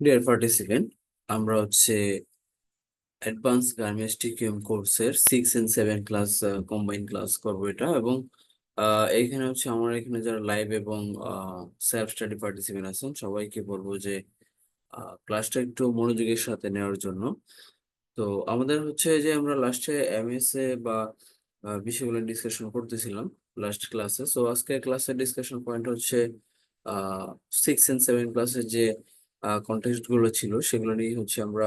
Deer participant, আমরা হচ্ছে advance garments TQM কোর্সের 6 and 7 ক্লাস কম্বাইন ক্লাস করবো এটা। এবং এখানে হচ্ছে আমার এখানে যারা লাইভ এবং সেলফ স্টাডি পার্টিসিপেন্ট আছেন সবাইকে বলবো যে ক্লাসটা একটু মনোযোগের সাথে নেওয়ার জন্য। তো আমাদের হচ্ছে যে আমরা লাস্টে এমএসএ বা বিষয়গুলো ডিসকাশন করতেছিলাম লাস্ট ক্লাসে। সো আজকে ক্লাসের ডিসকাশন পয়েন্ট হচ্ছে 6 and 7 ক্লাসের যে কন্টেন্ট গুলো ছিল সেগুলো নিয়ে হচ্ছে আমরা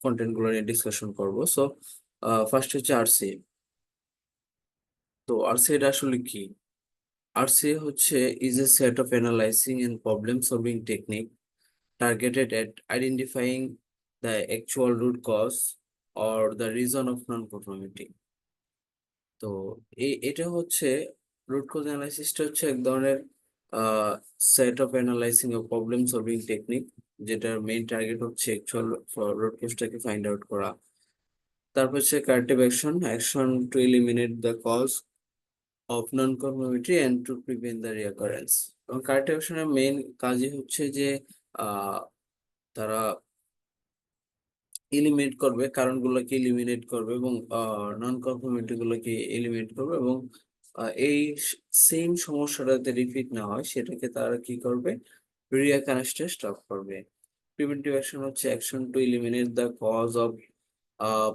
কন্টেন্ট গুলো নিয়ে ডিসকাশন করব। সো ফার্স্ট হচ্ছে আরসি। তো আরসি এটা আসলে কি? আরসি হচ্ছে is a set of analysing and problem solving technique targeted at identifying the actual root cause or the reason of non-conformity. তো এটা হচ্ছে রুট কজ অ্যানালাইসিসটা হচ্ছে এক ধরনের সেট অফ অ্যানালাইজিং ও প্রবলেম সলভিং টেকনিক, যেটার মেইন টার্গেট হচ্ছে actual root কজটাকে ফাইন্ড আউট করা। তারপর হচ্ছে corrective action, action to eliminate the cause of non conformity and to prevent the recurrence. এবং কারেক্টিভ অ্যাকশনের মেইন কাজই হচ্ছে যে আহ তারা এলিমিনেট করবে, কারণগুলোকে এলিমিনেট করবে এবং নন কনফর্মিটি গুলোকে এলিমিনেট করবে এবং এই সেম সমস্যাটা যাতে রিপিট না হয় সেটাকে তারা কি করবে, রিঅ্যাকারেন্সটা স্টপ করবে। প্রিভেন্টিভ অ্যাকশন হচ্ছে action to eliminate the cause of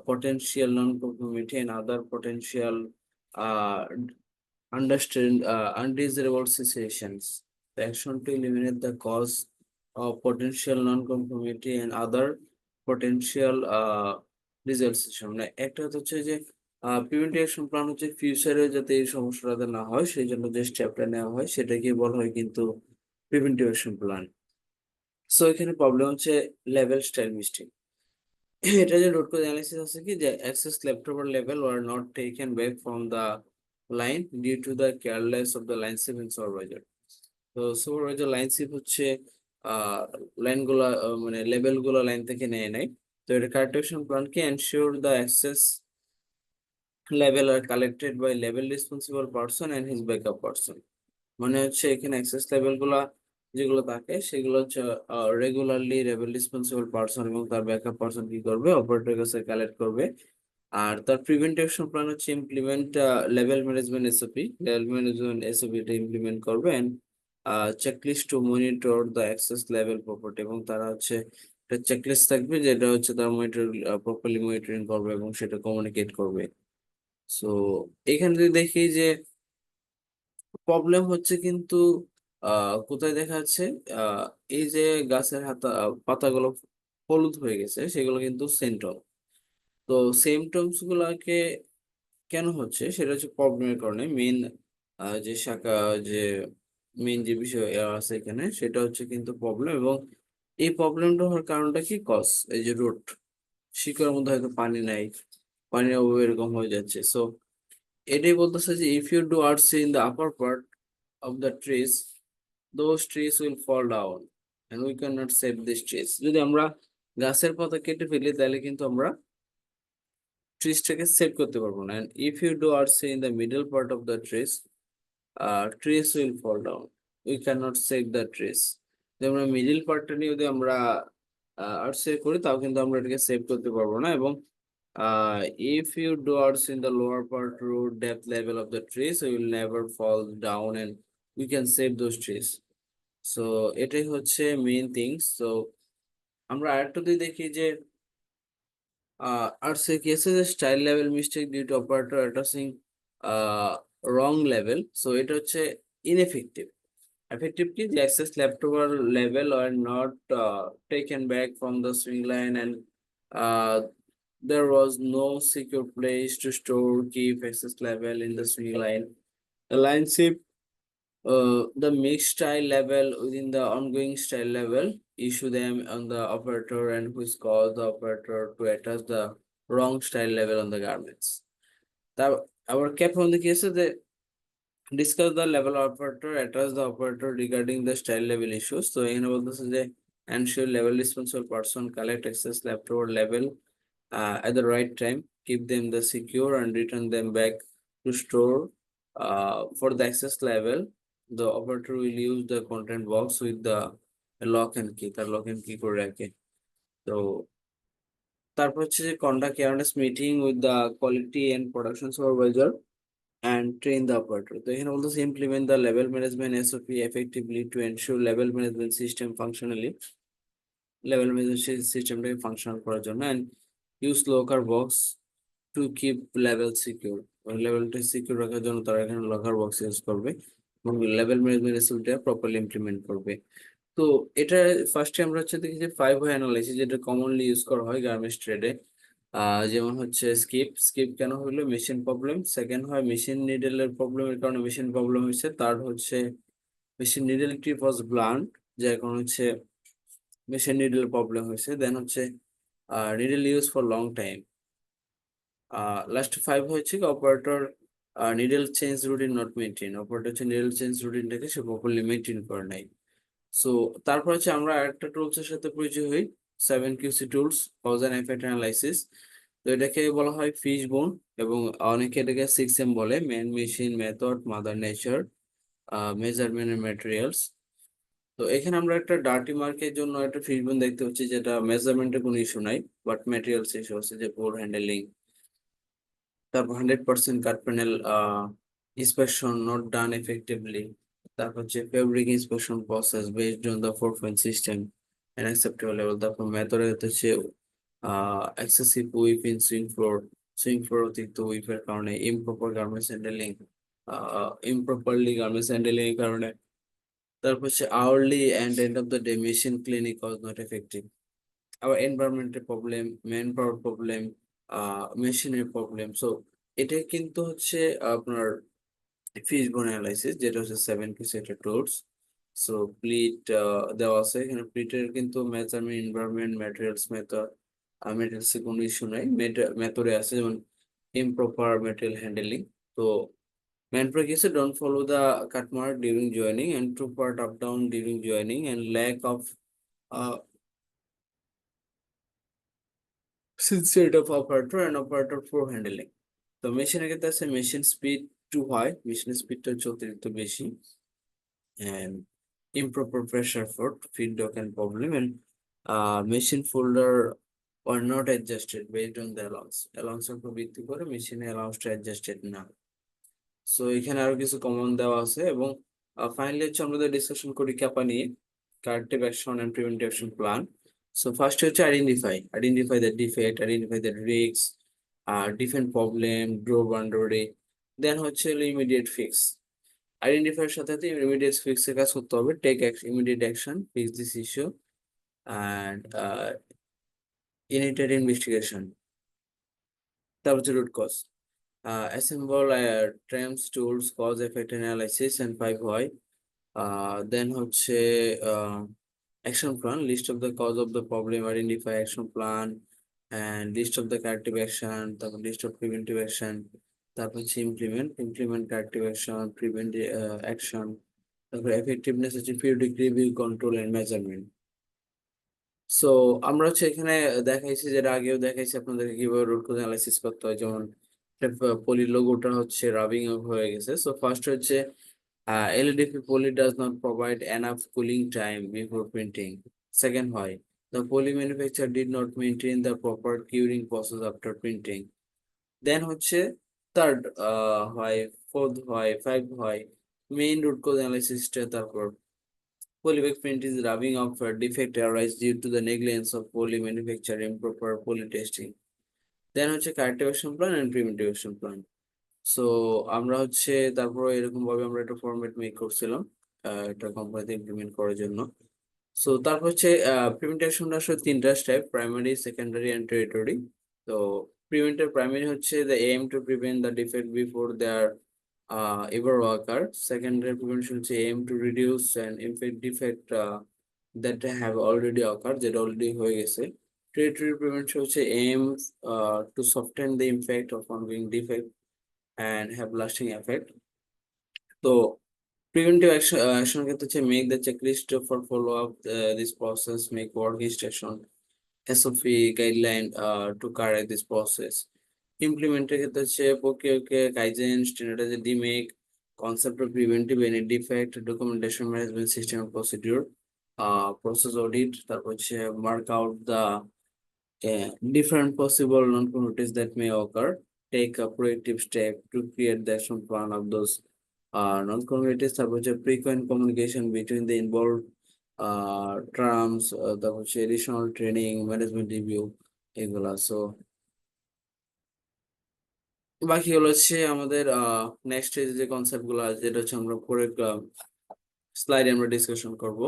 potential non-conformity and other potential uh, undesirable situations. The action to eliminate the cause of potential non-conformity and other potential resolution. মানে একটা হচ্ছে যে প্রিভেন্টিভ অ্যাকশন প্ল্যান হচ্ছে ফিউচারে যাতে এই সমস্যাটা না হয় সেই জন্য যে স্টেপটা নেওয়া হয় সেটাকে বলা হয় কিন্তু প্রিভেন্টিভ অ্যাকশন প্ল্যান। সো এখানে প্রবলেম হচ্ছে লেভেল স্টাইল মিস্টেক। এটা যে রুট কজ অ্যানালিসিস আছে কি, যে access leftover level were not taken back from the line due to the careless of the line shift and supervisor. তো supervisor line sheep হচ্ছে line গুলা মানে লেভেল গুলা লাইন থেকে নেয় নাই। তো এটা কারেক্টেশন প্ল্যান কে এনশিওর দ্য অ্যাক্সেস লেভেল আর collected by level responsible person and his backup person. মানে হচ্ছে এখানে অ্যাক্সেস লেভেল গুলা যেগুলো থাকে সেগুলো হচ্ছে রেগুলারলি লেভেল রেসপন্সিবল পারসন এবং তার ব্যাকআপ পারসন কি করবে, অপারেটর কাছে কালেক্ট করবে। আর তার প্রিভেন্টেশন প্ল্যান হচ্ছে implement level management SOP, level management SOP এটা ইমপ্লিমেন্ট করবে and checklist to monitor the access level property. এবং তারা হচ্ছে একটা চেকলিস্ট থাকবে যেটা হচ্ছে তারা মনিটর প্রপারলি মনিটরিং করবে এবং সেটা কমিউনিকেট করবে। সো এখানে যদি দেখি যে প্রবলেম হচ্ছে কিন্তু কোথায় দেখা যাচ্ছে, আহ এই যে গাছের পাতাগুলো হলুদ হয়ে গেছে সেগুলো কিন্তু সেন্টল। তো সিমটমস গুলাকে কেন হচ্ছে সেটা হচ্ছে প্রবলেমের কারণে। মেইন যে শাখা, যে মেইন যে বিষয় আছে এখানে সেটা হচ্ছে কিন্তু প্রবলেম। এবং এই প্রবলেমটা হওয়ার কারণটা কি, কজ এই যে রুট শিকড়ের মধ্যে হয়তো পানি নাই, পানির অভাবে এরকম হয়ে যাচ্ছে। সো এটাই বলতেছে যে if you do arts in the upper part of the trees those trees will fall down and we can not save this trees. যদি আমরা গাছের পাতা কেটে ফেলি তাহলে কিন্তু আমরা ট্রিজটাকে সেভ করতে পারবো না। And if you do arts in the middle part of the trees trees will fall down, we can not save the trees. যদি আমরা মিডল পার্টটা নিয়ে যদি আমরা আর্টস করি তাও কিন্তু আমরা এটাকে সেভ করতে পারবো না। এবং if you do arts in the lower part root depth level of the trees, you will never fall down and we can save those trees. So এটাই হচ্ছে মেইন থিংস। তো আমরা আরেকটা দিয়ে দেখি যে arts এ কি আছে যে style level mistake due to operator addressing wrong level. So এটা হচ্ছে ইনএফেক্টিভ। এফেক্টিভ কি, যে access leftover level are not taken back from the swing line and uh, there was no secure place to store keep access level in the swing line. The line ship the mixed style level within the ongoing style level, issue them on the operator and which cause the operator to attach the wrong style level on the garments. Now, our cap on the case that discuss the level operator, address the operator regarding the style level issues. So, in all this is a ensure level responsible person collect access leftover level at the right time, keep them the secure and return them back to store. For the access level, the operator will use the content box with the lock and key, তার lock and কি করে রাখে। তো তারপর হচ্ছে যে conduct awareness meeting with the quality and production supervisor and train the operator. তো এখানে বলতেছে implement the level management SOP effectively to ensure level management system functionally, level management সিস্টেমটাকে ফাংশনাল করার জন্য, and use locker box to keep level secure. লেভেলটা secure রাখার জন্য তারা এখানে লকার বক্স ইউজ করবে এবং লেভেল ম্যানেজমেন্ট SOP-টা প্রপারলি ইমপ্লিমেন্ট করবে। তো এটা ফার্স্টে আমরা হচ্ছে দেখি যে 5 ওয়ে অ্যানালাইসিস, যেটা কমনলি ইউজ করা হয় গার্মেন্টস ট্রেডে। যেমন হচ্ছে স্কিপ কেন হলো, মেশিন প্রবলেম। সেকেন্ড হয় মেশিন নিডেলের প্রবলেমের কারণে মেশিন প্রবলেম হয়েছে। থার্ড হচ্ছে মেশিন নিডেল টিপ ওয়াজ ব্লান্ট, যার কারণে হচ্ছে মেশিন নিডেল প্রবলেম হয়েছে। দেন হচ্ছে needle use for long time. Last 5 হচ্ছে operator needle change routine not maintain, operator হচ্ছে নিডেল চেঞ্জ রুটিনটাকে সে প্রপারলি মেনটেন করে নাই। সো তারপর হচ্ছে আমরা একটা টুলস এর সাথে পরিচয় হই, 7QC tools, cause and effect analysis. তো এটাকে বলা হয় ফিশ বোন, এবং অনেকে এটাকে 6M বলে, man, machine, method, mother nature, measurement and materials. তো এখানে আমরা একটা ডার্টি মার্কের জন্য একটা ফিশ বোন দেখতে পাচ্ছি, যেটা মেজারমেন্টের কোনো ইস্যু নাই, বাট ম্যাটেরিয়ালস ইস্যু আছে, যে পোর হ্যান্ডেলিং। তারপর 100% cut panel inspection not done effectively. তারপর হচ্ছে fabric inspection process based on the 4 point system and acceptable level. তারপর মেথড হচ্ছে এক্সেসিভ উইপ ইন সুইং ফ্লোর, অতিরিক্ত উইপের কারণে, improper garments handling, improperly garments handling এর কারণে। তারপর হচ্ছে hourly and end of the day machine cleaning was not effective. আবার এনভায়রনমেন্টের প্রবলেম, ম্যান পাওয়ার প্রবলেম, মেশিনের প্রবলেম। সো এটা কিন্তু হচ্ছে আপনার ফিশবোন অ্যানালাইসিস, যেটা হচ্ছে 7QC একটা টুলস। সো প্লিট দেওয়া আছে এখানে, প্লিটের কিন্তু measurement, environment, materials, method, materials এর কোনো ইস্যু নাই, মেথডে আছে, যেমন ইমপ্রপার ম্যাটেরিয়াল হ্যান্ডেলিং। তো man practice don't follow the cut mark during joining and two part up down during joining and lack of uh, sincerity of operator and operator for handling. তো মেশিনের ক্ষেত্রে আছে machine speed two high, মেশিনের স্পিডটা হচ্ছে অতিরিক্ত বেশি, and improper pressure for feedback and problem, and machine folder were not adjusted based on the allowance, allowance এর উপর ভিত্তি করে মেশিনে allowance adjusted না। সো এখানে আরো কিছু কমন দেওয়া আছে, এবং ফাইনালি হচ্ছে আমরা ডিসকাশন করি ক্যাপা নিয়ে, corrective action and preventive action plan. So first হচ্ছে identify the defect, identify the risk, define problem, draw boundary. Then হচ্ছে ইমিডিয়েট ফিক্স, আইডেন্টিফাইয়ের সাথে সাথে ইমিডিয়েট ফিক্স এর কাজ করতে হবে, take immediate action, fix this issue, and initiate investigation. তারপর হচ্ছে root cause, assemble terms, tools, cause effect analysis, and 5 why. Then হচ্ছে action plan, list of the cause of the problem, identify action plan, and list of the corrective action, তারপর list of preventive action, তারপর হচ্ছে implement corrective action, prevent action, তারপর effectiveness হচ্ছে periodic review, control and measurement. So আমরা হচ্ছে এখানে দেখাইছি, যেটা আগেও দেখাইছি আপনাদেরকে কিভাবে রুট কজ অ্যানালাইসিস করতে হয়। যেমন পলি লোগোটা হচ্ছে রাবিং হয়ে গেছে। সো ফার্স্ট হচ্ছে এলইডিপি poly does not provide enough cooling time before printing. Second হয়, the poly manufacturer did not maintain the proper curing process after printing. Then হচ্ছে থার্ড হয়, ফোর্থ হয়, ফাইভ হয়, মেইন রুট কজ অ্যানালাইসিসটা। তারপর polybag print is rubbing off a defect arise due to the negligence of poly manufacturer, improper poly testing. Then হচ্ছে corrective action plan and preventive action plan. So আমরা হচ্ছে তারপর এরকম ভাবে আমরা একটা ফরম্যাট মেক করছিলাম এটা কোম্পানিতে ইমপ্লিমেন্ট করার জন্য। সো তারপর হচ্ছে প্রিভেন্টিভ আসলে তিনটা step, primary, secondary and tertiary. তো প্রিভেন্টিভ প্রাইমারি হচ্ছে the aim to prevent the defect before there ever occur. Secondary prevention হচ্ছে aim to reduce and impact defect that have already occur, যেটা already হয়ে গেছে। Tertiary prevention হচ্ছে aim to soften the impact of ongoing defect and have lasting effect. তো preventive action ক্ষেত্রে হচ্ছে make the checklist for follow up this process, make work instruction, SOP guideline to correct this process. Implement এর ক্ষেত্রে হচ্ছে okay kaizen, standardise ডিমেক, concept of preventive any defect, documentation management system and procedure, process audit, তারপর হচ্ছে mark out the different possible non-conformities that may occur, take a proactive step to create the action plan of those non-conformities, তারপর হচ্ছে frequent communication between the involved terms, তারপর হচ্ছে additional training, management review, এগুলা। So বাকি হলো হচ্ছে আমাদের next যে কনসেপ্ট গুলো আছে, যেটা হচ্ছে আমরা পরে স্লাইডে আমরা ডিসকাশন করব।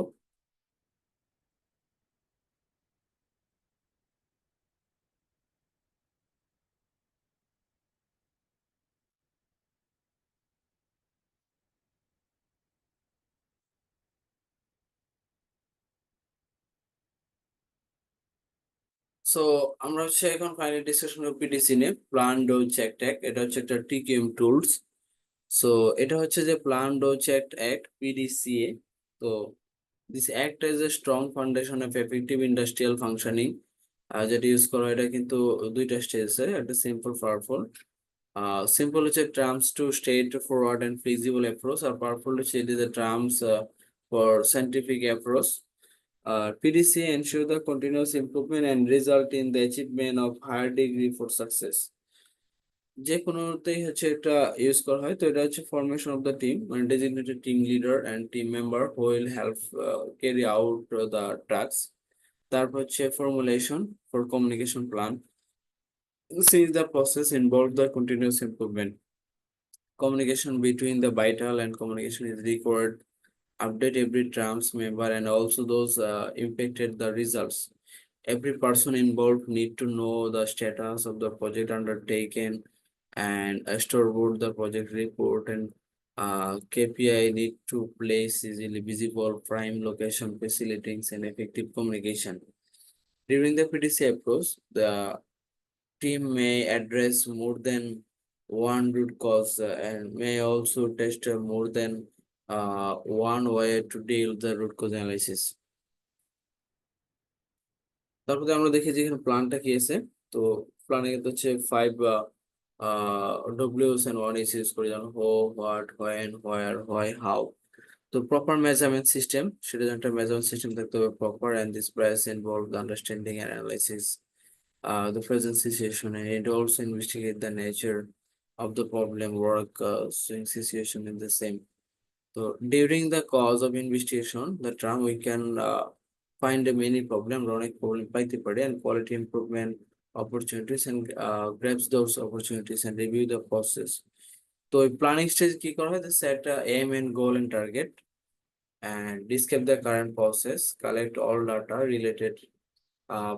সো আমরা হচ্ছে এখন ফাইনাল ডিসকাশন করব পিডিসি নিয়ে, প্ল্যান ডো চেক ট্যাগ। এটা হচ্ছে একটা টিকিএম টুলস। সো এটা হচ্ছে যে plan do check act, PDCA. তো this act is a strong foundation of effective industrial functioning. যেটা ইউজ করা হয়, এটা কিন্তু দুইটা স্টেজে, একটা সিম্পল, পাওয়ারফুল। সিম্পল হচ্ছে terms to straight forward and feasible approach, আর পাওয়ারফুল হচ্ছে it is a terms for scientific approach. PDC ensure the continuous improvement and result in the achievement of higher degree for success. যে কোনোতেই হচ্ছে এটা use করা হয়। তো এটা হচ্ছে ফরমেশন অফ দ্য টিম, মানে designated team leader and team member who will help carry out the task. তারপর হচ্ছে formulation for communication plan, since the process involved the continuous improvement. Communication between the vital and communication is required, update every trams member and also those impacted the results. Every person involved need to know the status of the project undertaken and storyboard the project report, and KPI need to place easily visible prime location facilitating and effective communication. During the PDC approach, the team may address more than one root cause and may also test more than one way to deal the root cause analysis. তারপরে আমরা দেখি যে এখানে প্ল্যানটা কি আছে। তো প্ল্যানে কিন্তু হচ্ছে 5 W's and 1 is ইউজ করে, যেমন হো, what, when, where, why, how. তো প্রপার মেজারমেন্ট সিস্টেম, সেটা যেন একটা মেজারমেন্ট সিস্টেম থাকতে হবে proper, and this process involve the understanding and analysis the present situation, and it also investigate the nature of the problem, work swing situation in the same. So during the cause of investigation, the term we can find many problem, অনেক problem পাইতে পারে, and quality improvement opportunities, and grabs those opportunities and review the process. তো planning stage কি করা হয়, set aim and goal and target, and describe the current process, collect all data related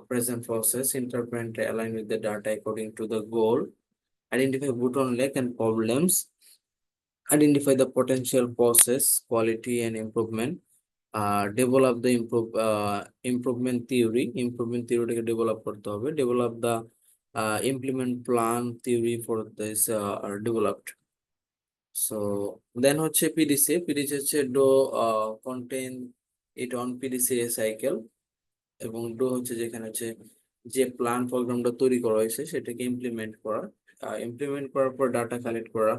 present process, interpret, align with the data according to the goal, identify bottleneck and problems, identify the potential process, quality and improvement, develop the improvement theory, improvement theory টাকে develop করতে হবে, develop the implement plan theory for this are developed. So then হচ্ছে PDCA, PDCA হচ্ছে do contain it on PDCA cycle, এবং do হচ্ছে যেখানে হচ্ছে যে প্ল্যান প্রোগ্রামটা তৈরি করা হয়েছে সেটাকে ইমপ্লিমেন্ট করা, ইমপ্লিমেন্ট করার পর ডাটা কালেক্ট করা,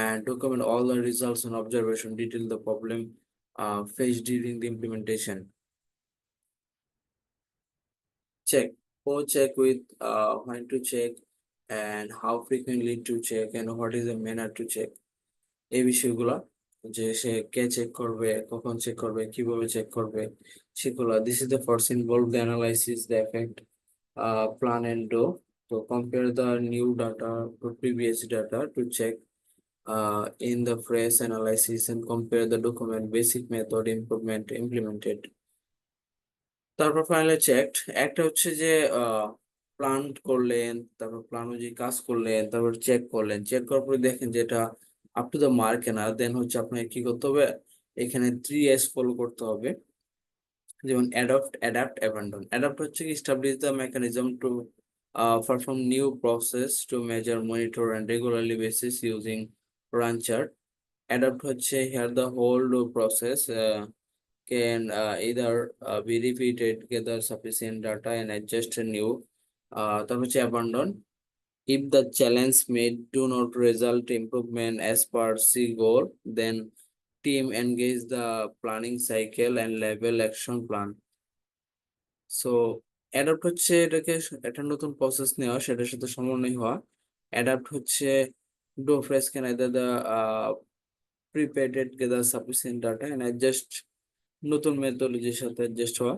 and document all the results and observation, detail the problem faced during the implementation. Check, who check with, when to check, and how frequently to check, and what is the manner to check, এই বিষয়গুলা, যে সে কে check করবে, কখন check করবে, কিভাবে check করবে, সেগুলা। This is the first involve the analysis the effect plan and do. So compare the new data to previous data to check in the fresh analysis, and compare the document basic method improvement implemented. তারপর finally checked, একটা হচ্ছে যে plan করলেন, তারপর plan অনুযায়ী কাজ করলেন, তারপর চেক করলেন, চেক করার পরে দেখেন যে এটা আপ টু দ্য মার্ক না, দেন হচ্ছে আপনাকে কি করতে হবে, এখানে 3S ফলো করতে হবে। যেমন অ্যাডপ্ট, অ্যাডাপ্ট, অ্যাবান্ডন। অ্যাডাপ্ট হচ্ছে কি establish the mechanism two perform new process to measure, monitor and regularly basis using run chart. Adapt হচ্ছে here the whole process can either be repeated, gather sufficient data and adjust a new. তারপর হচ্ছে abandon, if the challenge made do not result improvement as per C goal, then team engage the planning cycle and level action plan. So adapt হচ্ছে এটাকে একটা নতুন process নেওয়া, সেটার সাথে সমন্বয় হওয়া। অ্যাডাপ্ট hচ্ছে do fresh can either the prepared gather sufficient data and adjust নতুন মেথডোলজির সাথে অ্যাডজাস্ট হওয়া।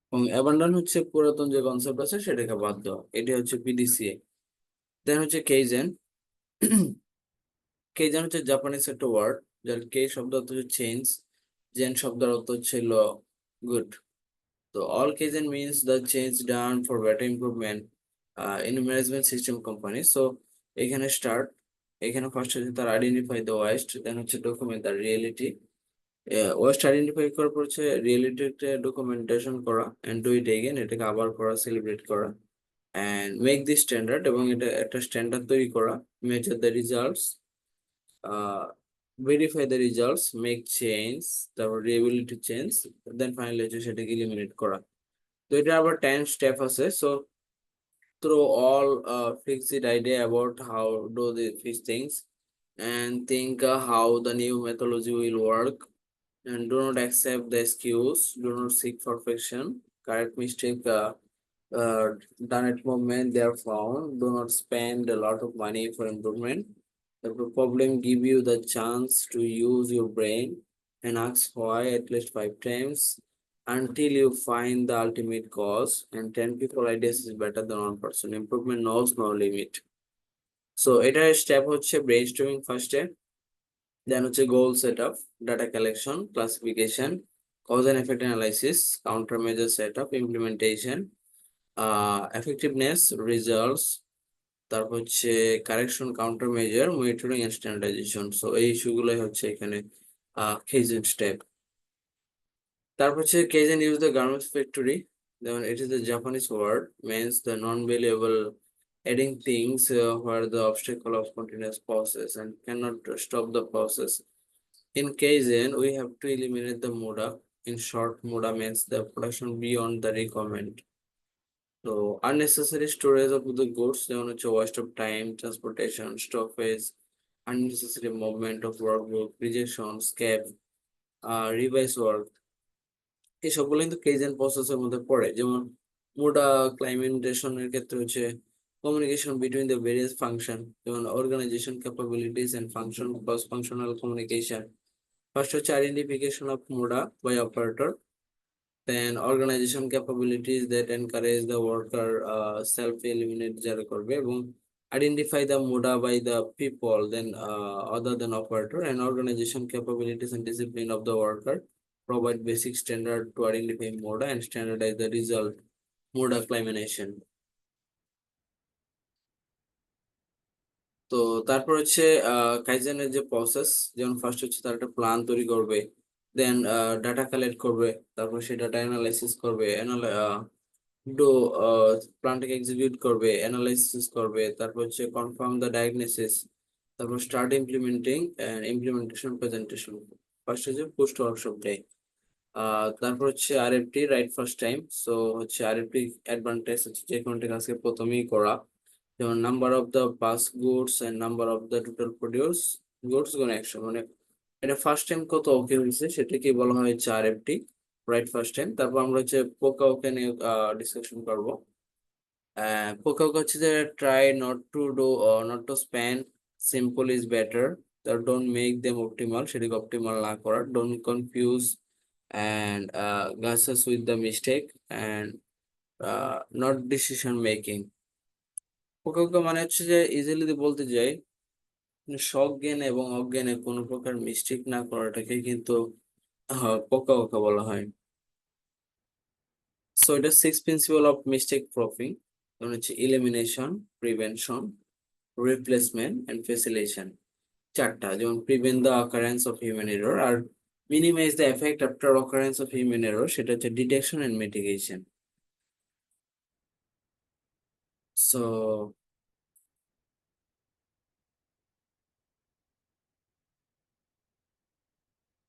এবং অ্যাবান্ডন হচ্ছে পুরাতন যে কনসেপ্ট আছে সেটাকে বাদ দেওয়া, এটি হচ্ছে পিডিসিএ। দেন হচ্ছে কেইজেন। কেইজেন হচ্ছে জাপানিজ একটা ওয়ার্ড, যার কে শব্দ অর্থ হচ্ছে চেঞ্জ, জেন শব্দের অর্থ হচ্ছে গুড। তো all kaizen means the change done for better improvement in management system company. So এখানে স্টার্ট, এখানে ফার্স্ট হচ্ছে তার আইডেন্টিফাই দ্য ওয়েস্ট, দেন হচ্ছে document the reality. Waste identify করার পর হচ্ছে রিয়েলিটিতে ডকুমেন্টেশন করা, এন্ড ডু ইট এগেন, এটাকে আবার করা, সেলিব্রেট করা, এন্ড মেক দি স্ট্যান্ডার্ড, এবং এটা একটা স্ট্যান্ডার্ড তৈরি করা, measure the results, verify the results, make change, তারপর রিএবিলিটি চেঞ্জ, দেন ফাইনালি হচ্ছে সেটাকে ইলিমিনেট করা। তো এটা আবার 10 স্টেপ আছে। So throw all fixed idea about how do they fix things, and think how the new methodology will work, and do not accept the excuse, do not seek perfection, correct mistake done at moment they are found, do not spend a lot of money for improvement. The problem give you the chance to use your brain and ask why at least 5 times until you find the ultimate cause, and 10 people ideas is better than one person. Improvement knows no limit. So এটার step হচ্ছে brainstorming ফার্স্টে, then হচ্ছে goal set up, data collection, classification, cause and effect analysis, counter measure set up, implementation, effectiveness, results, তারপর হচ্ছে correction, counter measure, monitoring and standardization. So এই ইস্যুগুলোই হচ্ছে এখানে কেজেন স্টেপ। তারপর হচ্ছে kaizen use the garments factory, যেমন it is the Japanese word means the non-valuable adding things where the obstacle of continuous process and cannot stop the process. In Kaizen, we have to eliminate the moda. In short, moda means the production beyond the requirement. So unnecessary storage of the goods, যেমন হচ্ছে waste of time, transportation, stoppage, unnecessary movement of workbook, rejection, scrap, revise work, এই সবগুলো কিন্তু কেজেন প্রসেসের মধ্যে পড়ে। যেমন মোডা ক্লাইমেন্টেশনের ক্ষেত্রে হচ্ছে communication between the various function, যেমন organisation capabilities and function, cross functional communication. First হচ্ছে identification of muda by operator, then organisation capabilities that encourage the worker self eliminate যারা করবে, এবং identify the muda by the people then other than operator, and organization capabilities and discipline of the worker, provide basic standard to identify moda and standardize the result moda claimation. তো তারপর হচ্ছে কাইজেনের যে process, যেমন first হচ্ছে তার একটা plan তৈরি করবে, দেন ডাটা কালেক্ট করবে, তারপর সেই ডাটা অ্যানালাইসিস করবে, ডো প্ল্যানটাকে এক্সিকিউট করবে, অ্যানালাইসিস করবে, তারপর হচ্ছে কনফার্ম দ্য ডায়াগনোসিস, তারপর start implementing and implementation presentation. First হচ্ছে পোস্ট ওয়ার্কশপ ডে। তারপর হচ্ছে RFT, right first time. So হচ্ছে আরএফটি অ্যাডভান্টেজ হচ্ছে যে কোনটা কাজকে প্রথমেই করা, যেমন number of the pass goods and number of the total produce goods গুণ 100, মানে এটা ফার্স্ট টাইম কত ওকে হয়েছে সেটাকে বলা হয় হচ্ছে আরএফটি, রাইট ফার্স্ট টাইম। তারপর আমরা হচ্ছে পোকা ওকে নিয়ে ডিসকাশন করবো। পোকা ওকে হচ্ছে যে try not to spend, simple is better, তার ডোন্ট মেক দেম অপটিমাল, সেটাকে অপটিমাল না করা, don't confuse and glasses with the mistake, and not decision making. পোকা মানে হচ্ছে যে ইজিলি বলতে যাই সজ্ঞানে এবং অজ্ঞানে কোনো প্রকার মিস্টেক না করাটাকে কিন্তু পোকা বলা হয়। সো এটা 6 প্রিন্সিপাল অফ মিস্টেক প্রুফিং, যেমন হচ্ছে elimination, prevention, replacement and facilitation. চারটা, যেমন prevent the occurrence of human error, আর minimize the effect after occurrence of human error, সেটা হচ্ছে ডিটেকশন এন্ড মিটিগেশন। সো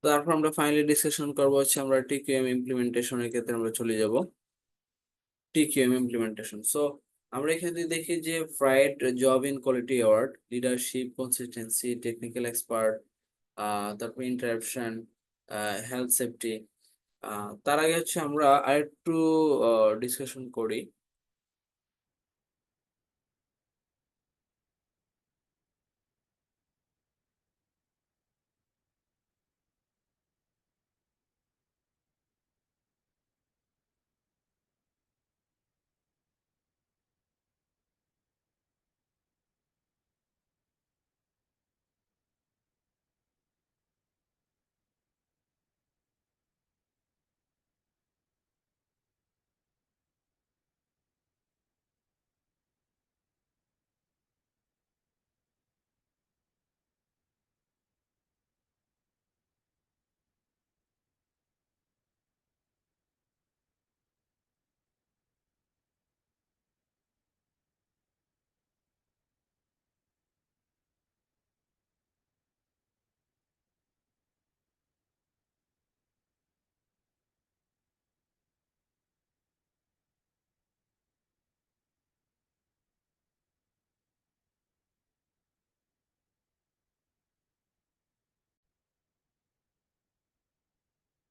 তারপর আমরা ফাইনালি ডিসকাশন করবো হচ্ছে আমরা টিকিউএম ইমপ্লিমেন্টেশনের ক্ষেত্রে আমরা চলে যাব। TQM implementation. সো আমরা এখানে দেখি যে fried job in quality award, leadership, consistency, technical expert, তারপর ইন্টারাপশন, হেলথ সেফটি। তার আগে হচ্ছে আমরা আরেকটু ডিসকাশন করি।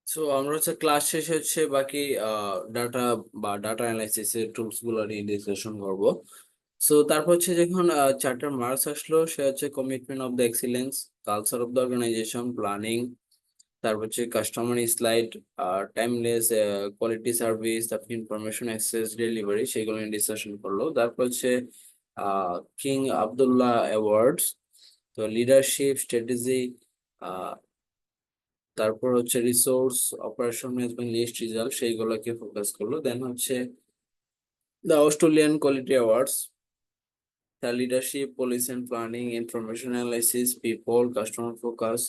সো আমরা হচ্ছে ক্লাস শেষে হচ্ছে বাকি ডাটা বা ডাটা অ্যানালাইসিস এর টুলস গুলো নিয়ে ডিসকাশন করবো। সো তারপর হচ্ছে যখন চারটার মার্কস আসলো, সে হচ্ছে commitment of the excellence, culture of the organization, planning, তারপর হচ্ছে customer insight, timeless quality service, তারপর ইনফরমেশন অ্যাক্সেস ডেলিভারি, সেগুলো নিয়ে ডিসকাশন করলো। তারপর হচ্ছে কিং আব্দুল্লাহ অ্যাওয়ার্ডস, তো লিডারশিপ স্ট্র্যাটেজি, তারপর হচ্ছে resource operation management list result, সেইগুলোকে ফোকাস করলো। দেন হচ্ছে the Australian quality awards, the leadership policy and planning, information analysis, people, customer focus,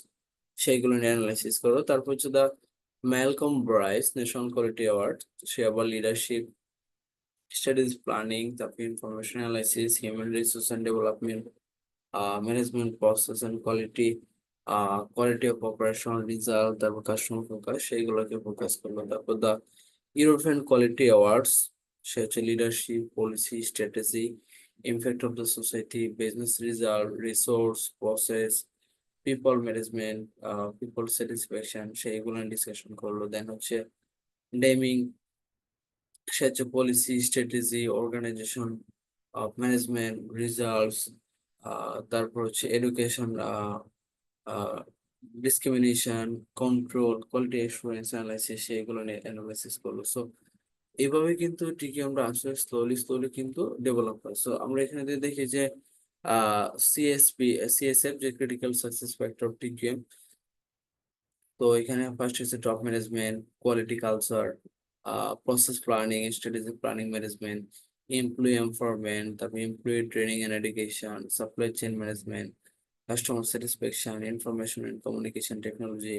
সেইগুলো নিয়ে অ্যানালাইসিস করো। তারপর হচ্ছে the Malcolm Bryce national quality award, সে আবার লিডারশিপ স্টাডিজ প্ল্যানিং, তারপর information analysis, human resource and development, management process and quality, quality of operational result, তারপর customer focus, সেইগুলোকে ফোকাস করলো। তারপর দা ইউরোপিয়ান কোয়ালিটি অ্যাওয়ার্ডস, সে হচ্ছে leadership policy strategy, impact of the society, business result, resource process, people management, people satisfaction, সেইগুলো discussion করলো। Then হচ্ছে Deming, সে হচ্ছে policy strategy, organization, management, results, তারপর হচ্ছে education, discrimination control, quality assurance analysis, সেগুলো নিয়ে অ্যানালাইসিস করলো। সো এইভাবে কিন্তু টিকে আমরা আসলে স্লোলি স্লোলি কিন্তু ডেভেলপ হয়। সো আমরা এখানে যদি দেখি যে সিএসপি, সিএসএফ, যে ক্রিটিক্যাল সাকসেস ফ্যাক্টর টিকিএম, তো এখানে ফার্স্ট হচ্ছে top management, quality culture, process planning, strategic planning management, employee empowerment, তারপর employee training and education, supply chain management, customer satisfaction, information and communication technology,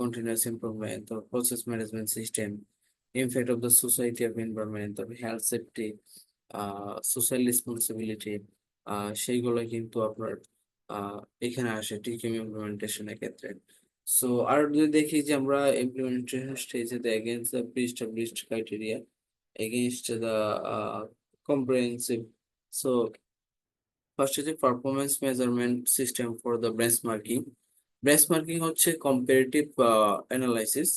continuous improvement, the process management system, impact of the society of environment, the health safety, social responsibility, সেইগুলো কিন্তু আপনার আহ, এখানে আসে টিকিম ইমপ্লিমেন্টেশনের ক্ষেত্রে। So আর যদি দেখি যে আমরা ইমপ্লিমেন্টেশন স্টেজে against the pre established criteria, against the comprehensive. So first হচ্ছে performance measurement system for the benchmarking. Benchmarking হচ্ছে comparative analysis,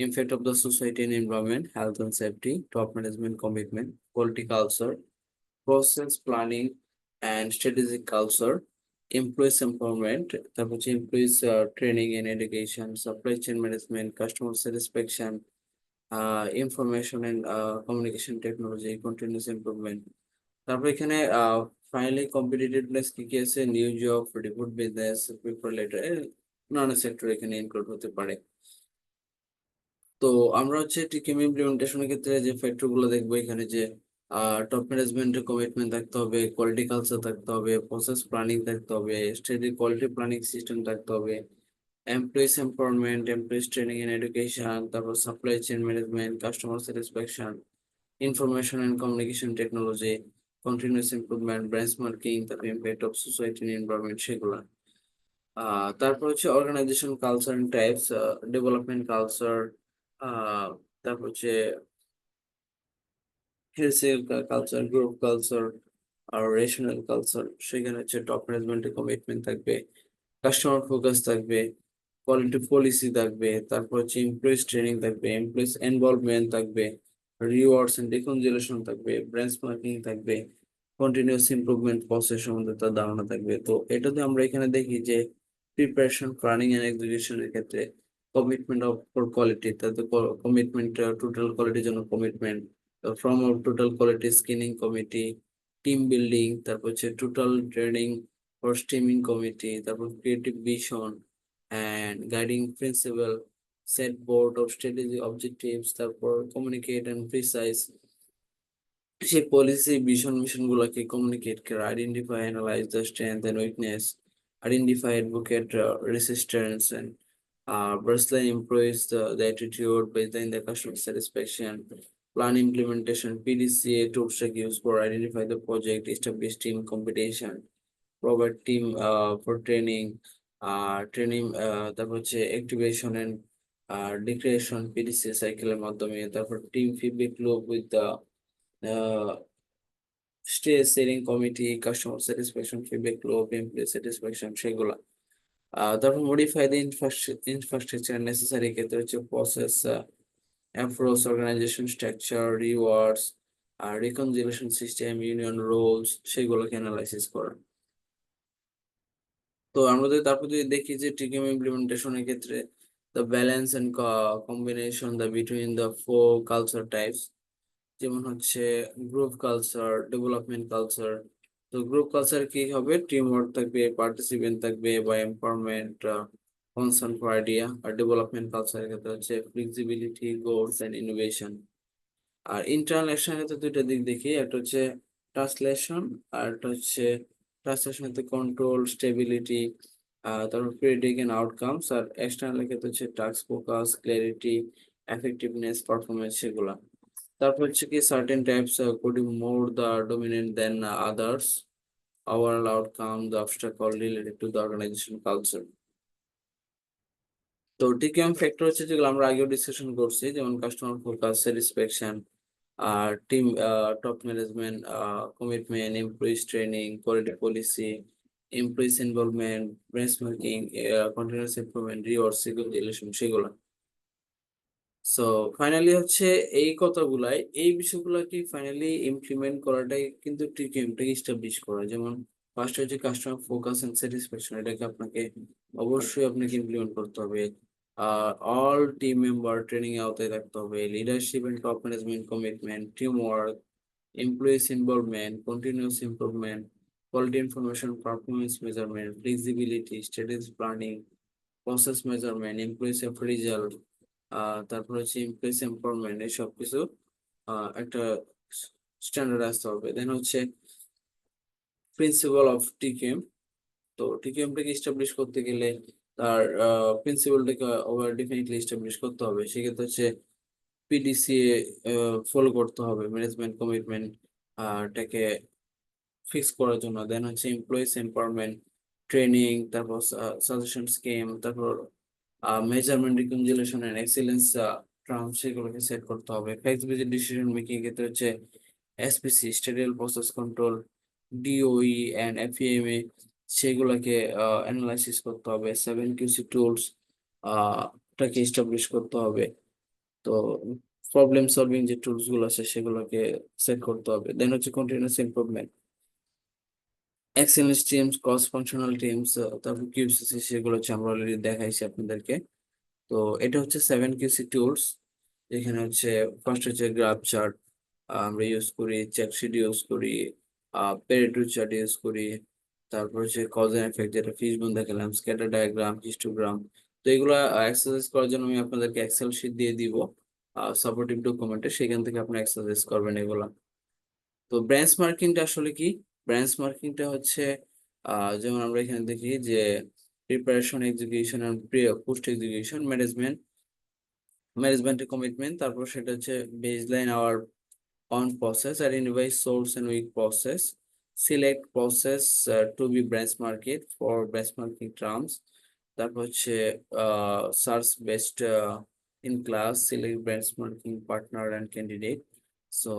impact of the society and environment, health and safety, top management commitment, quality culture, process planning and strategic culture, employees empowerment, তারপর হচ্ছে employees training and education, supply chain management, customer satisfaction, information and communication technology, continuous improvement. তারপর এখানে finally competitiveness কি কি আছে, new job, report business, paper letter, নানা sector এখানে include হতে পারে। তো আমরা হচ্ছে টিকিম ইমপ্লিমেন্টেশনের ক্ষেত্রে যে ফ্যাক্টর গুলো দেখবো এখানে, যে টপ ম্যানেজমেন্টের কমিটমেন্ট থাকতে হবে, কোয়ালিটি কালচার থাকতে হবে, প্রসেস প্ল্যানিং থাকতে হবে, স্টেডি কোয়ালিটি প্ল্যানিং সিস্টেম থাকতে হবে, employees empowerment, employees training and education, তারপর supply chain management, customer satisfaction, information and communication technology, continuous improvement, benchmarking, তারপর impact of society and environment, সেগুলো। তারপর হচ্ছে organisation culture and types, development culture, তারপর হচ্ছে health culture, group culture আর rational culture, সেখানে হচ্ছে টপ ম্যানেজমেন্টের কমিটমেন্ট থাকবে, কাস্টমার ফোকাস থাকবে, কোয়ালিটি পলিসি থাকবে, তারপর হচ্ছে এমপ্লয়িজ ট্রেনিং থাকবে, এমপ্লয়িজ ইনভলভমেন্ট থাকবে, রিওয়ার্ডস এন্ড রিকনজিলেশন থাকবে, ব্রাঞ্চ মার্কিং থাকবে, কন্টিনিউয়াস ইমপ্রুভমেন্ট প্রসেস সম্বন্ধে তার ধারণা থাকবে। তো এটাতে আমরা এখানে দেখি যে প্রিপারেশন, প্ল্যানিং এন্ড এক্সিকিউশনের ক্ষেত্রে কমিটমেন্ট অফ ফর কোয়ালিটি, তাতে কমিটমেন্ট, টোটাল কোয়ালিটির জন্য commitment, from total quality screening committee, team building, তারপর হচ্ছে total training for steering committee, তারপর creative vision and guiding principle, set board of strategy objectives, তারপর communicate and precise, সেই policy vision mission গুলাকে communicate করে, identify analyse the strength and weakness, identify advocate resistance and baseline improves the attitude, baseline the customer satisfaction, plan implementation, PDCA tools are used for identify the project, establish team competition, provide team for training, training তারপর হচ্ছে activation and declaration PDCA সাইকেলের মাধ্যমে, তারপর team feedback loop with the stage setting committee, customer satisfaction feedback loop, employee satisfaction সেগুলা। তারপর modify the infrastructure necessary, ক্ষেত্রে হচ্ছে process, approach, organisation structure, rewards, recognition system, union roles, সেগুলোকে analysis করা। তো আমরা যদি তারপর যদি দেখি যে টিকিম ইমপ্লিমেন্টেশনের ক্ষেত্রে the balance and combination the between the four culture types, যেমন হচ্ছে গ্রুপ কালচার, ডেভেলপমেন্ট কালচার। তো গ্রুপ কালচার কি হবে, টিম ওয়ার্ক থাকবে, পার্টিসিপেন্ট থাকবে বা এম্পাওয়ারমেন্ট, কনসার্ন ফর আইডিয়া। আর ডেভেলপমেন্ট কালচারের ক্ষেত্রে হচ্ছে ফ্লেক্সিবিলিটি, গোলস এন্ড ইনোভেশন। আর ইন্টারনাল অ্যাকশনের ক্ষেত্রে দুইটা দিক দেখি, একটা হচ্ছে ট্রান্সলেশন, আর একটা হচ্ছে ট্রান্সলেশন হচ্ছে কন্ট্রোল, স্টেবিলিটি, তারপর ক্রিয়েটিভ এন্ড আউটকামস। আর এক্সটার্নাল ক্ষেত্রে হচ্ছে task focus, clarity, effectiveness, performance, সেগুলা। তারপর হচ্ছে কি certain types could be more the dominant than others, overall outcome, the obstacle related to the organization culture। তো টিকিএম ফ্যাক্টর হচ্ছে যেগুলো আমরা আগেও ডিসকাশন করছি, যেমন কাস্টমার ফোকাস, স্যাটিসফ্যাকশন, আর team top management, commitment, employees training, quality policy, employees involvement, benchmarking, continuous improvement, reward, relation, সেগুলো। So finally হচ্ছে এই কথাগুলাই, এই বিষয়গুলোকে ফাইনালি ইমপ্লিমেন্ট করাটাই কিন্তু টিকিএমটাকে এস্টাবলিশ করা। যেমন ফার্স্ট হচ্ছে কাস্টমার ফোকাস এন্ড স্যাটিসফ্যাকশন, এটাকে আপনাকে অবশ্যই আপনাকে ইমপ্লিমেন্ট করতে হবে। আর অল টিম মেম্বার ট্রেনিং এ আওতায় রাখতে হবে, leadership and top management commitment, team work, employees involvement, continuous improvement, quality information, performance measurement, flexibility, strategy planning, process measurement, employees result, তারপর হচ্ছে এমপ্লয়িজ এম্পাওয়ারমেন্ট, এই সব কিছু একটা স্ট্যান্ডার্ড আসতে হবে। দেন হচ্ছে প্রিন্সিপাল অফ টিকিএম। তো টিকিএমটাকে এস্টাবলিশ করতে গেলে তার প্রিন্সিপালটাকে ওভার ডেফিনেটলি এস্টাবলিশ করতে হবে। সেক্ষেত্রে হচ্ছে পিডিসিএ ফলো করতে হবে, ম্যানেজমেন্ট কমিটমেন্ট টাকে ফিক্স করার জন্য। দেন হচ্ছে এমপ্লয়িজ এম্পাওয়ারমেন্ট, ট্রেনিং, তারপর সাজেশন স্কিম, তারপর measurement, recognition and excellence trump, সেগুলোকে সেট করতে হবে। ফ্যাক্ট বেসড ডিসিশন মেকিং ক্ষেত্রে হচ্ছে SPC, statistical process control, DOE and FMA, সেগুলোকে অ্যানালাইসিস করতে হবে। 7QC টুলস টাকে এস্টাবলিশ করতে হবে। তো প্রবলেম সলভিং যে টুলস গুলো আছে সেগুলোকে সেট করতে হবে। দেন হচ্ছে continuous improvement, excellence teams, cross functional teams, তারপর কিউসিসি, সেগুলো হচ্ছে আমরা অলরেডি দেখাইছি আপনাদেরকে। তো এটা হচ্ছে 7QC টুলস। এখানে হচ্ছে ফার্স্ট হচ্ছে গ্রাফ চার্ট আমরা ইউজ করি, চেকশিট ইউজ করি, পেরেটো চার্ট ইউজ করি, তারপর হচ্ছে কজ এন্ড এফেক্ট, যেটা ফিশবোন দেখালাম, স্ক্যাটার ডায়াগ্রাম, হিস্টোগ্রাম। তো এগুলা এক্সারসাইজ করার জন্য আমি আপনাদেরকে এক্সেল শিট দিয়ে দিব সাপোর্টিভ ডকুমেন্টে, সেখান থেকে আপনি এক্সারসাইজ করবেন এগুলা। তো ব্রাঞ্চ মার্কিংটা আসলে কি? ব্রাঞ্চ মার্কিংটা হচ্ছে যেমন আমরা এখানে দেখি যে প্রিপারেশন, এক্সিকিউশন আর পোস্ট এক্সিকিউশন, ম্যানেজমেন্টের কমিটমেন্ট, তারপর সেটা হচ্ছে baseline our on process, identify source and weak process, select process to be benchmark for benchmarking terms, তারপর হচ্ছে search best in class, select benchmarking partner and candidate. So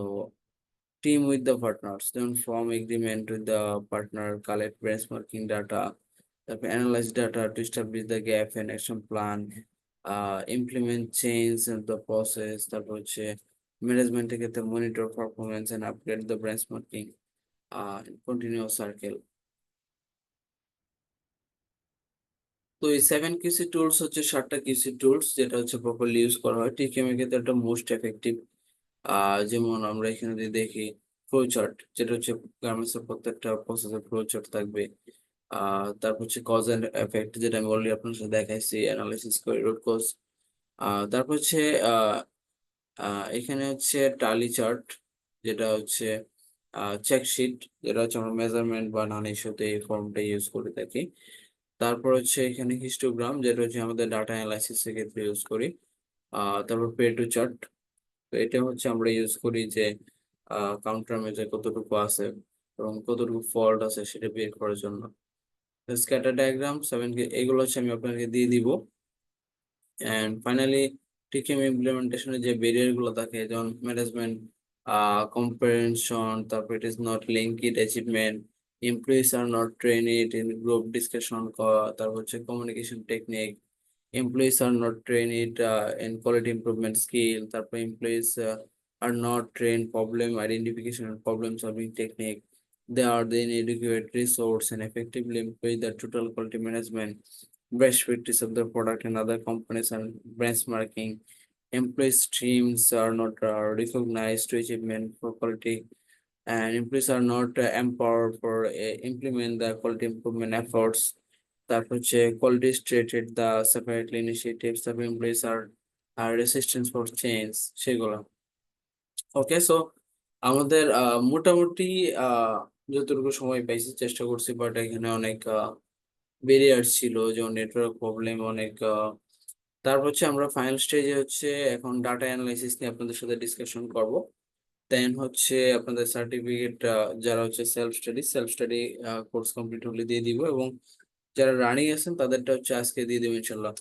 team with the partners, then form agreement with the partner, collect benchmarking data, তারপর analyze data to establish the gap and action plan, implement change in the process, তারপর হচ্ছে ম্যানেজমেন্টের ক্ষেত্রে monitor performance and upgrade the benchmarking, continuous circle. তো এই 7 QC tools হচ্ছে 7টা QC tools যেটা হচ্ছে প্রপারলি ইউজ করা হয় টিকিএম এর ক্ষেত্রে একটা মোস্ট এফেক্টিভ। যেমন আমরা এখানে যদি দেখি ফ্লো চার্ট, যেটা হচ্ছে গার্মেন্টস এর প্রত্যেকটা প্রসেসের ফ্লো চার্ট থাকবে। তারপর হচ্ছে কজ এন্ড এফেক্ট, যেটা আমি অলরেডি আপনার সাথে দেখাইছি, অ্যানালাইসিস করে রুট কজ। তারপর হচ্ছে আহ এখানে হচ্ছে টালি চার্ট, যেটা হচ্ছে চেক শিট, যেটা হচ্ছে আমরা মেজারমেন্ট বা নান ইস্যুতে এই ফর্মটা ইউজ করে থাকি। তারপর হচ্ছে এখানে হিস্টোগ্রাম, যেটা হচ্ছে আমাদের ডাটা অ্যানালাইসিস এর ক্ষেত্রে ইউজ করি। তারপর পে টু চার্ট, তো এটা হচ্ছে আমরা ইউজ করি যে কাউন্টার মেজর কতটুকু আছে এবং কতটুকু ফল্ট আছে সেটা বের করার জন্য। স্ক্যাটার ডায়াগ্রাম 7 এগুলো হচ্ছে আমি আপনাকে দিয়ে দিব। এন্ড ফাইনালি টিকিএম ইমপ্লিমেন্টেশনের যে ব্যারিয়ার গুলো থাকে, যেমন ম্যানেজমেন্ট কম্প্রেনশন, তারপর it is not link it achievement, employees are not train it in group discussion, তারপর হচ্ছে communication technique, employees are not train it in quality improvement skill, তারপর employees are not train problem identification and problem solving technique, they are the inadequate resource and effectively employ the total quality management, best practice of the product and other components and benchmarking. Employee streams are not recognized to achievement for quality, and employees are not empowered for implement the quality improvement efforts. তারপর হচ্ছে quality stated the separately initiatives of employees are resistance for change, সেগুলো। ওকে, so আমাদের মোটামুটি আহ যতটুকু সময় পাইছি চেষ্টা করছি, বাট এখানে অনেক ব্যারিয়ার ছিল, যেমন নেটওয়ার্ক প্রবলেম অনেক। তারপর হচ্ছে আমরা ফাইনাল স্টেজে হচ্ছে এখন ডাটা অ্যানালাইসিস নিয়ে আপনাদের সাথে ডিসকাশন করব। দেন হচ্ছে আপনাদের সার্টিফিকেট, যারা হচ্ছে সেলফ স্টাডি কোর্স কমপ্লিট হলে দিয়ে দিব, এবং যারা রানিং আছেন তাদেরটা হচ্ছে আজকে দিয়ে দেবো ইনশাল্লাহ।